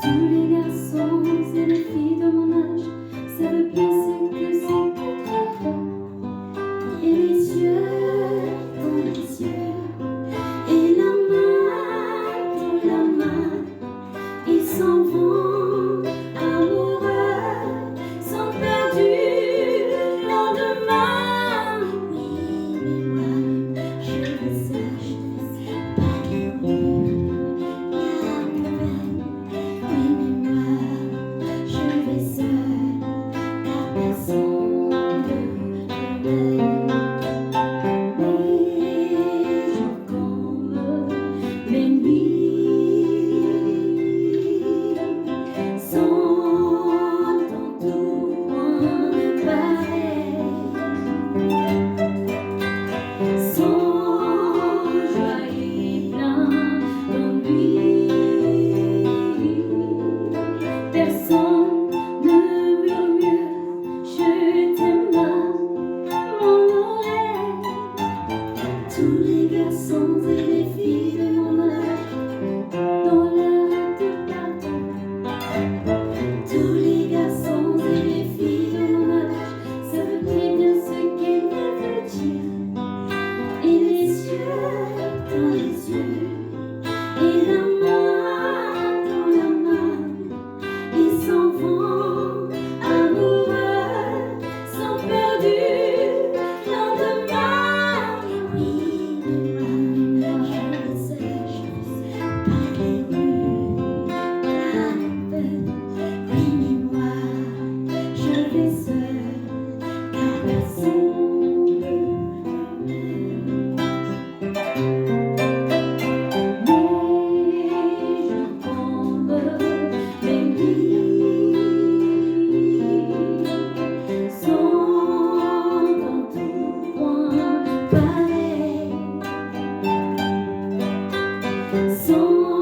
Tous les garçons et les filles de mon âge savent bien ce que c'est qu'être heureux. Et les yeux dans les yeux, et la main dans la main, ils s'en vont amoureux, sont perdus le lendemain. Oui, mais moi, je veux ça, pas les rues, la peine. Oui, mais moi, je vais seule, car personne ne m'aime. Les jours comme les nuits sont en tout point pareils, sans joie et plein d'ennui. Personne ne murmure je t'aime à mon oreille. Tous les garçons et les filles de mon âge dans la rue de partout. Tous les garçons et les filles de mon âge savent très bien ce qu'elle veut dire. Et les yeux dans les yeux, et la main dans la main, ils s'en vont amoureux, sont perdus le lendemain. Oui, mais moi, je sais pas les rues, la peine. Oui, mais moi, je vais seule, car personne ne m'aime. Les jours comme les nuits sont en tout point pareils, sans